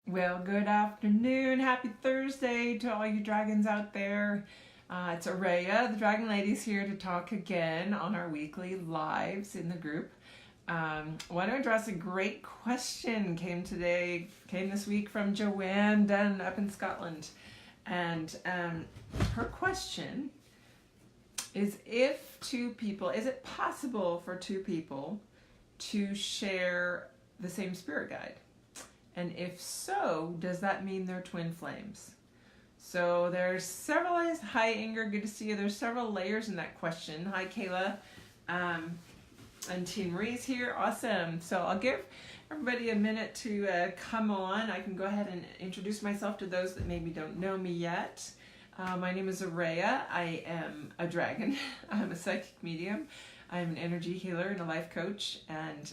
Well, good afternoon. Happy Thursday to all you dragons out there. It's Araya, the Dragon Lady's here to talk again on our weekly lives in the group. Want to address a great question came this week from Joanne Dunn up in Scotland. And her question is is it possible for two people to share the same spirit guide? And if so, does that mean they're twin flames? So there's several layers. Hi Inger, good to see you. There's several layers in that question. Hi Kayla. And Teen Marie's here. Awesome. So I'll give everybody a minute to come on. I can go ahead and introduce myself to those that maybe don't know me yet. My name is Araya. I am a dragon. I'm a psychic medium. I'm an energy healer and a life coach. And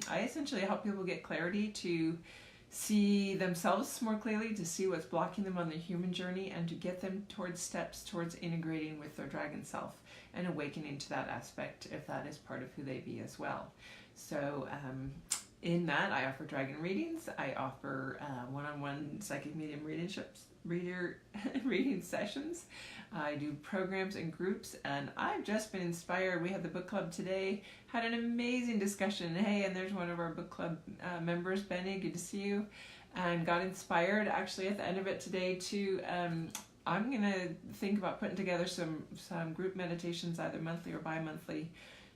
I essentially help people get clarity to see themselves more clearly, to see what's blocking them on their human journey, and to get them towards steps towards integrating with their dragon self and awakening to that aspect if that is part of who they be as well. So in that, I offer dragon readings. I offer one-on-one psychic medium reading sessions. I do programs and groups, and I've just been inspired. We had the book club today, had an amazing discussion. Hey, and there's one of our book club members, Benny, good to see you, and got inspired actually at the end of it today to I'm going to think about putting together some group meditations, either monthly or bi-monthly,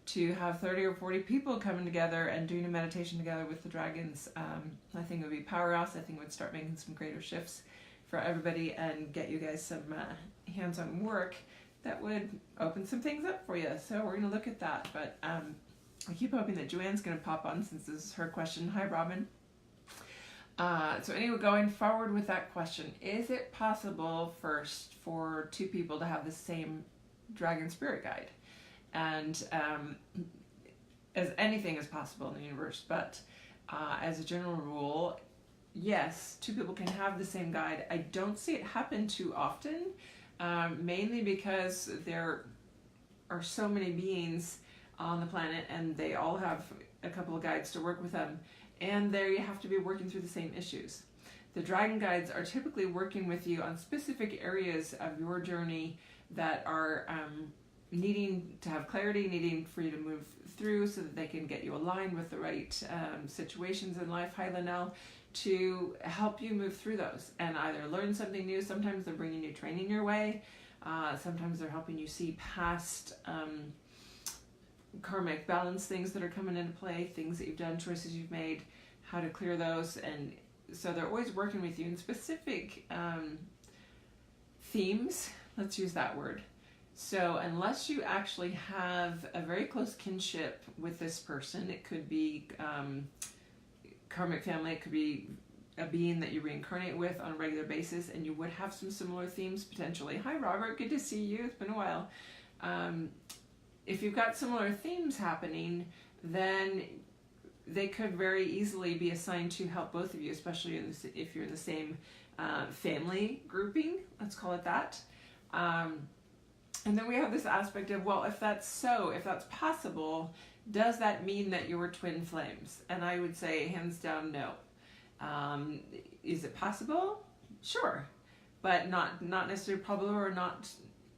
to have 30 or 40 people coming together and doing a meditation together with the dragons. I think it would be a powerhouse. I think it would start making some greater shifts for everybody and get you guys some hands-on work that would open some things up for you. So we're going to look at that. But I keep hoping that Joanne's going to pop on since this is her question. Hi, Robin. So anyway, going forward with that question, is it possible first for two people to have the same dragon spirit guide? And as anything is possible in the universe, but as a general rule, yes, two people can have the same guide. I don't see it happen too often, mainly because there are so many beings on the planet and they all have a couple of guides to work with them, and there you have to be working through the same issues. The dragon guides are typically working with you on specific areas of your journey that are needing to have clarity, needing for you to move through so that they can get you aligned with the right situations in life. Hi, Linnell. To help you move through those and either learn something new. Sometimes they're bringing new training your way. Sometimes they're helping you see past karmic balance things that are coming into play, things that you've done, choices you've made, how to clear those. And so they're always working with you in specific themes. Let's use that word. So unless you actually have a very close kinship with this person, it could be karmic family, it could be a being that you reincarnate with on a regular basis, and you would have some similar themes potentially. Hi Robert, good to see you, it's been a while. If you've got similar themes happening, then they could very easily be assigned to help both of you, especially if you're in the same family grouping, let's call it that. And then we have this aspect of, well, if that's so, if that's possible, does that mean that you were twin flames? And I would say, hands down, no. Is it possible? Sure. But not necessarily probable, or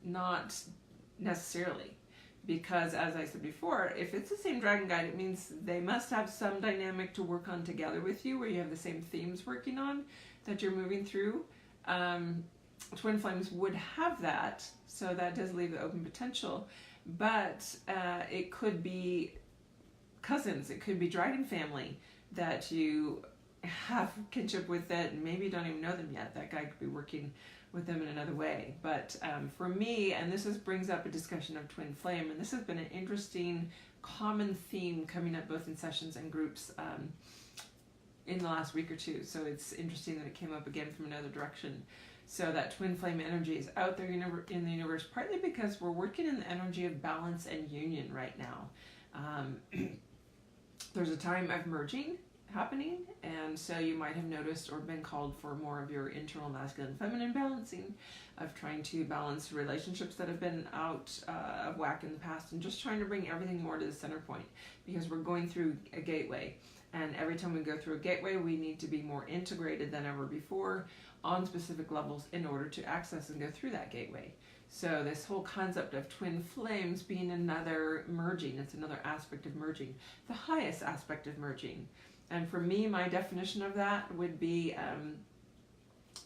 not necessarily. Because as I said before, if it's the same dragon guide, it means they must have some dynamic to work on together with you, where you have the same themes working on that you're moving through. Twin flames would have that, so that does leave the open potential. But it could be cousins, it could be dragon family that you have kinship with that maybe you don't even know them yet. That guy could be working with them in another way. But for me, and this brings up a discussion of twin flame, and this has been an interesting common theme coming up both in sessions and groups in the last week or two. So it's interesting that it came up again from another direction. So that twin flame energy is out there in the universe, partly because we're working in the energy of balance and union right now. There's a time of merging happening, and so you might have noticed or been called for more of your internal masculine feminine balancing, of trying to balance relationships that have been out of whack in the past, and just trying to bring everything more to the center point, because we're going through a gateway. And every time we go through a gateway, we need to be more integrated than ever before on specific levels in order to access and go through that gateway. So this whole concept of twin flames being another merging, it's another aspect of merging, the highest aspect of merging. And for me, my definition of that would be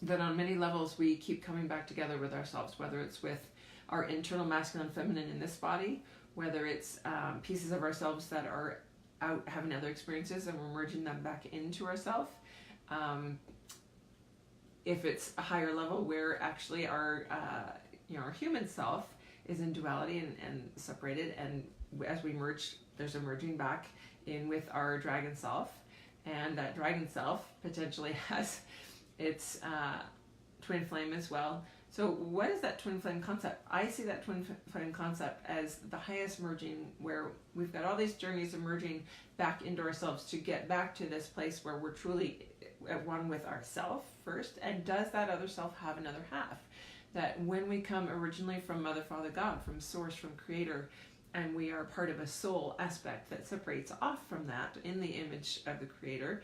that on many levels we keep coming back together with ourselves, whether it's with our internal masculine and feminine in this body, whether it's pieces of ourselves that are out having other experiences and we're merging them back into ourselves. If it's a higher level where actually our our human self is in duality and separated, and as we merge, there's a merging back in with our dragon self, and that dragon self potentially has its twin flame as well. So what is that twin flame concept? I see that twin flame concept as the highest merging, where we've got all these journeys of merging back into ourselves to get back to this place where we're truly at one with ourself first, and does that other self have another half? That when we come originally from Mother, Father, God, from Source, from Creator, and we are part of a soul aspect that separates off from that in the image of the Creator,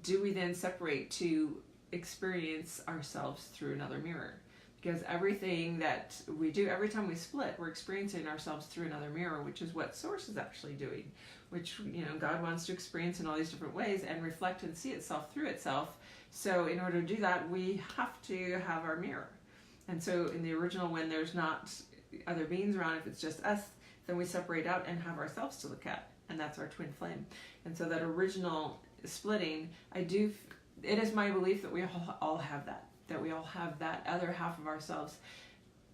do we then separate to experience ourselves through another mirror? Because everything that we do, every time we split, we're experiencing ourselves through another mirror, which is what Source is actually doing, which God wants to experience in all these different ways and reflect and see itself through itself. So in order to do that, we have to have our mirror. And so in the original, when there's not other beings around, if it's just us, then we separate out and have ourselves to look at, and that's our twin flame. And so that original splitting, it is my belief that we all have that we all have that other half of ourselves,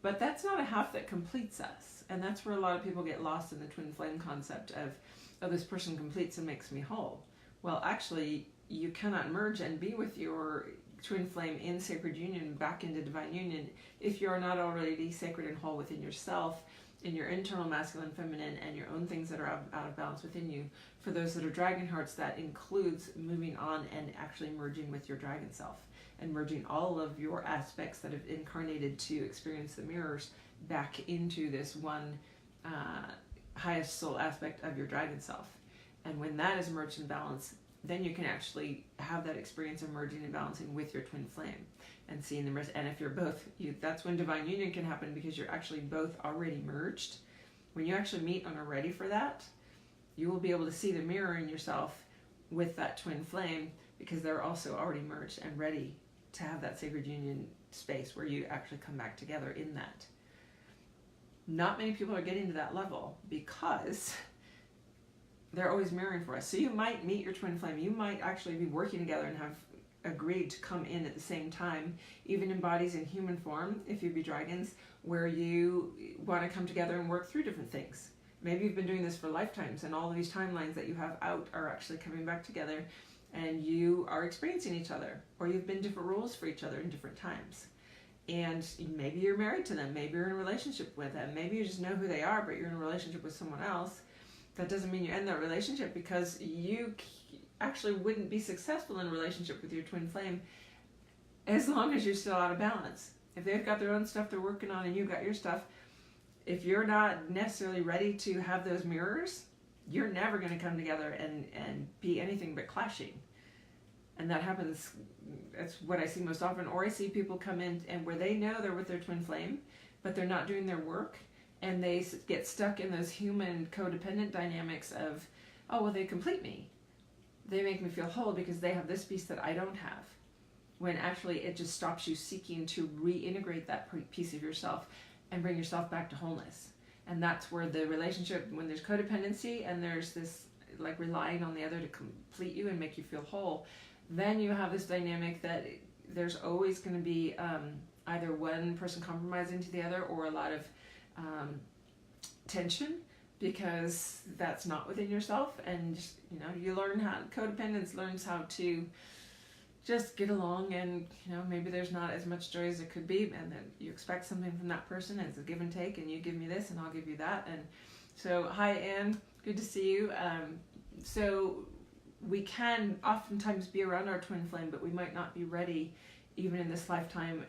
but that's not a half that completes us. And that's where a lot of people get lost in the twin flame concept of, oh, this person completes and makes me whole. Well, actually, you cannot merge and be with your twin flame in sacred union, back into divine union, if you're not already sacred and whole within yourself, in your internal masculine, feminine, and your own things that are out of balance within you. For those that are dragon hearts, that includes moving on and actually merging with your dragon self, and merging all of your aspects that have incarnated to experience the mirrors back into this one highest soul aspect of your dragon self. And when that is merged in balance, then you can actually have that experience of merging and balancing with your twin flame and seeing the mirrors. And if you're both, that's when divine union can happen, because you're actually both already merged. When you actually meet and are ready for that, you will be able to see the mirror in yourself with that twin flame, because they're also already merged and ready to have that sacred union space where you actually come back together in that. Not many people are getting to that level because they're always mirroring for us. So you might meet your twin flame. You might actually be working together and have agreed to come in at the same time, even in bodies in human form, if you be dragons, where you want to come together and work through different things. Maybe you've been doing this for lifetimes, and all of these timelines that you have out are actually coming back together, and you are experiencing each other, or you've been different roles for each other in different times. And maybe you're married to them, maybe you're in a relationship with them, maybe you just know who they are, but you're in a relationship with someone else. That doesn't mean you end that relationship, because you actually wouldn't be successful in a relationship with your twin flame as long as you're still out of balance. If they've got their own stuff they're working on and you've got your stuff, if you're not necessarily ready to have those mirrors, you're never going to come together and be anything but clashing. And that happens, that's what I see most often. Or I see people come in and where they know they're with their twin flame, but they're not doing their work, and they get stuck in those human codependent dynamics of, oh, well, they complete me. They make me feel whole because they have this piece that I don't have. When actually it just stops you seeking to reintegrate that piece of yourself and bring yourself back to wholeness. And that's where the relationship, when there's codependency and there's this like relying on the other to complete you and make you feel whole, then you have this dynamic that there's always going to be either one person compromising to the other, or a lot of tension, because that's not within yourself. And you learn how, codependence learns how to just get along, and maybe there's not as much joy as it could be, and then you expect something from that person, and it's a give and take, and you give me this and I'll give you that. And so, hi Anne, good to see you. So we can oftentimes be around our twin flame, but we might not be ready even in this lifetime,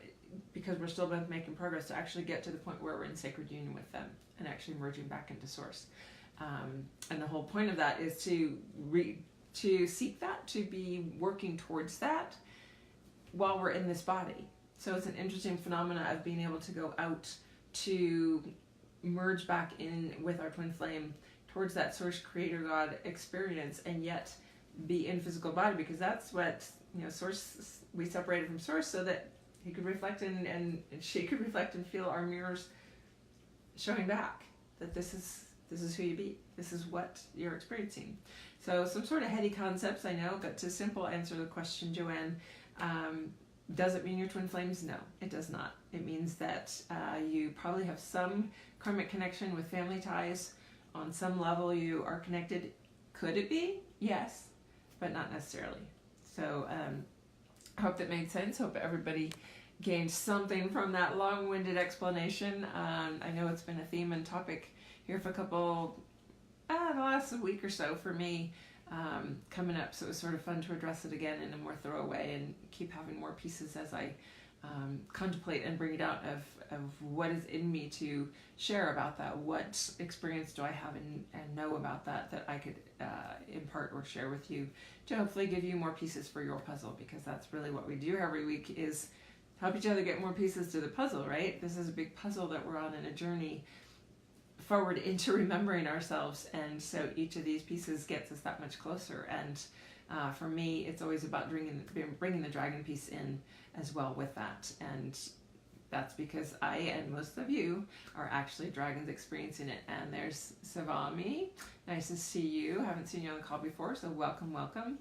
because we're still both making progress, to actually get to the point where we're in sacred union with them and actually merging back into source. And the whole point of that is to to seek that, to be working towards that while we're in this body. So it's an interesting phenomena of being able to go out to merge back in with our twin flame towards that source creator God experience, and yet be in physical body, because that's what, source, we separated from source so that he could reflect and she could reflect and feel our mirrors showing back that this is who you be, this is what you're experiencing. So some sort of heady concepts, I know, but to simple answer the question, Joanne, does it mean your twin flames? No, it does not. It means that you probably have some karmic connection with family ties. On some level you are connected. Could it be? Yes, but not necessarily. So I hope that made sense. Hope everybody gained something from that long-winded explanation. I know it's been a theme and topic here for the last week or so for me, coming up, so it was sort of fun to address it again in a more thorough way and keep having more pieces as I contemplate and bring it out of what is in me to share about that. What experience do I have and know about that I could impart or share with you to hopefully give you more pieces for your puzzle, because that's really what we do every week, is help each other get more pieces to the puzzle, right? This is a big puzzle that we're on in a journey forward into remembering ourselves, and so each of these pieces gets us that much closer. And for me, it's always about bringing the dragon piece in as well with that, and that's because I and most of you are actually dragons experiencing it. And there's Savami, nice to see you. Haven't seen you on the call before, so welcome.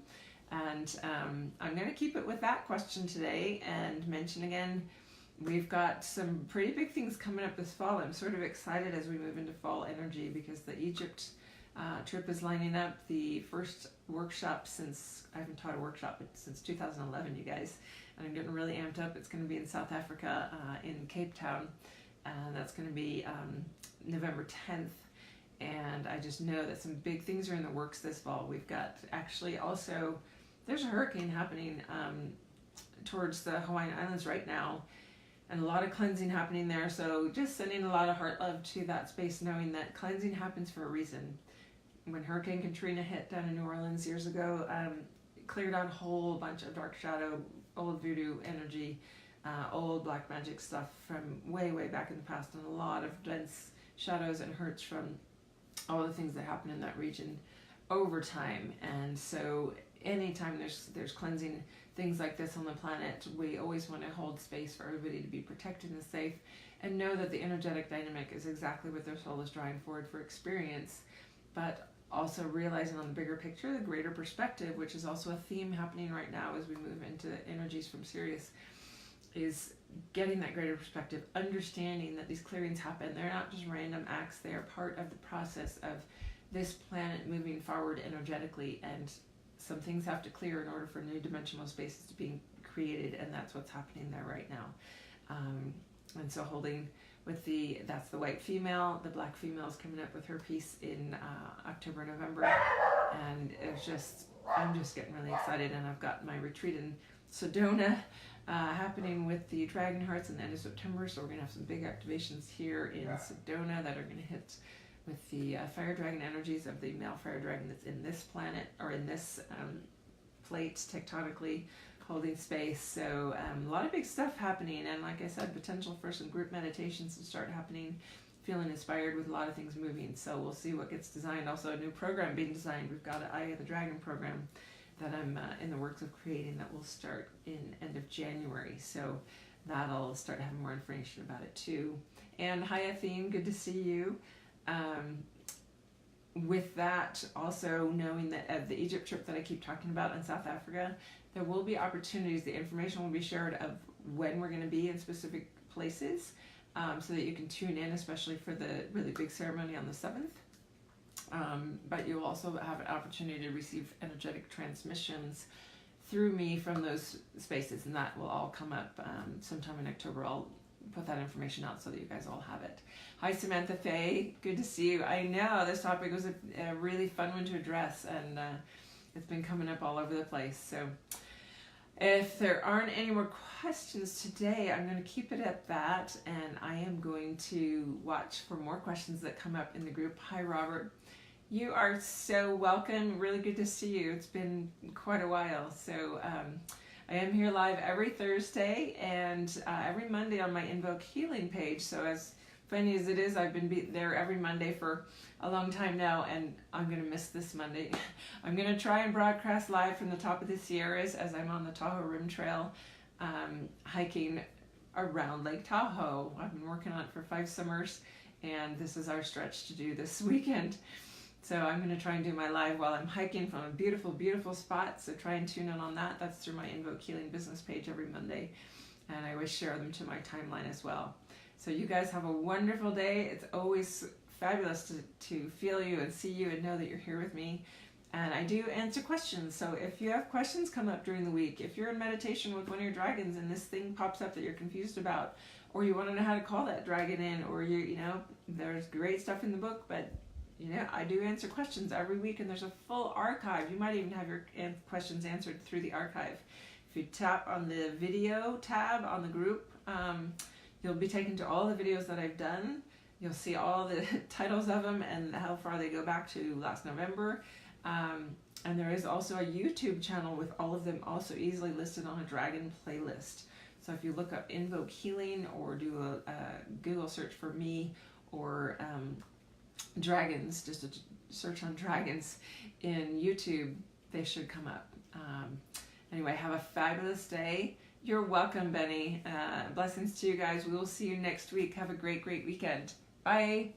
And I'm going to keep it with that question today and mention again, we've got some pretty big things coming up this fall. I'm sort of excited as we move into fall energy, because the Egypt trip is lining up. The first workshop since, I haven't taught a workshop since 2011, you guys, and I'm getting really amped up. It's going to be in South Africa, in Cape Town, and that's going to be November 10th. And I just know that some big things are in the works this fall. We've got actually also, there's a hurricane happening towards the Hawaiian Islands right now, and a lot of cleansing happening there. So just sending a lot of heart love to that space, knowing that cleansing happens for a reason. When Hurricane Katrina hit down in New Orleans years ago, it cleared out a whole bunch of dark shadow, old voodoo energy, old black magic stuff from way back in the past, and a lot of dense shadows and hurts from all the things that happen in that region over time. And so anytime there's cleansing things like this on the planet, we always want to hold space for everybody to be protected and safe, and know that the energetic dynamic is exactly what their soul is drawing forward for experience, but also realizing on the bigger picture, the greater perspective, which is also a theme happening right now as we move into energies from Sirius, is getting that greater perspective, understanding that these clearings happen. They're not just random acts, they are part of the process of this planet moving forward energetically, and some things have to clear in order for new dimensional spaces to be created, and that's what's happening there right now. And so holding with that's the white female, the black female is coming up with her piece in October, November, and I'm just getting really excited. And I've got my retreat in Sedona happening with the Dragon Hearts in the end of September, so we're going to have some big activations here in Sedona that are going to hit with the fire dragon energies of the male fire dragon that's in this planet, or in this plate tectonically holding space. So a lot of big stuff happening, and like I said, potential for some group meditations to start happening, feeling inspired with a lot of things moving. So we'll see what gets designed. Also a new program being designed. We've got an Eye of the Dragon program that I'm in the works of creating that will start in end of January. So that'll start having more information about it too. And hi Athene, good to see you. With that, also knowing that at the Egypt trip that I keep talking about in South Africa, there will be opportunities, the information will be shared of when we're going to be in specific places, so that you can tune in, especially for the really big ceremony on the 7th. But you'll also have an opportunity to receive energetic transmissions through me from those spaces, and that will all come up sometime in October. I'll put that information out so that you guys all have it. Hi Samantha Faye, good to see you. I know this topic was a really fun one to address, and it's been coming up all over the place. So if there aren't any more questions today, I'm going to keep it at that, and I am going to watch for more questions that come up in the group. Hi Robert, You are so welcome. Really good to see you. It's been quite a while. So I am here live every Thursday and every Monday on my Invoke Healing page. So as funny as it is, I've been there every Monday for a long time now, and I'm going to miss this Monday. I'm going to try and broadcast live from the top of the Sierras as I'm on the Tahoe Rim Trail hiking around Lake Tahoe. I've been working on it for 5 summers, and this is our stretch to do this weekend. So I'm going to try and do my live while I'm hiking from a beautiful, beautiful spot. So try and tune in on that. That's through my Invoke Healing business page every Monday. And I always share them to my timeline as well. So you guys have a wonderful day. It's always fabulous to feel you and see you and know that you're here with me. And I do answer questions. So if you have questions come up during the week, if you're in meditation with one of your dragons and this thing pops up that you're confused about, or you want to know how to call that dragon in, or you know, there's great stuff in the book, but you know, I do answer questions every week, and there's a full archive. You might even have your questions answered through the archive. If you tap on the video tab on the group, you'll be taken to all the videos that I've done. You'll see all the titles of them and how far they go back to last November. And there is also a YouTube channel with all of them also easily listed on a dragon playlist. So if you look up Invoke Healing or do a Google search for me or dragons, just a search on dragons in YouTube, they should come up. Anyway, have a fabulous day. You're welcome, Benny. Blessings to you guys. We will see you next week. Have a great, great weekend. Bye.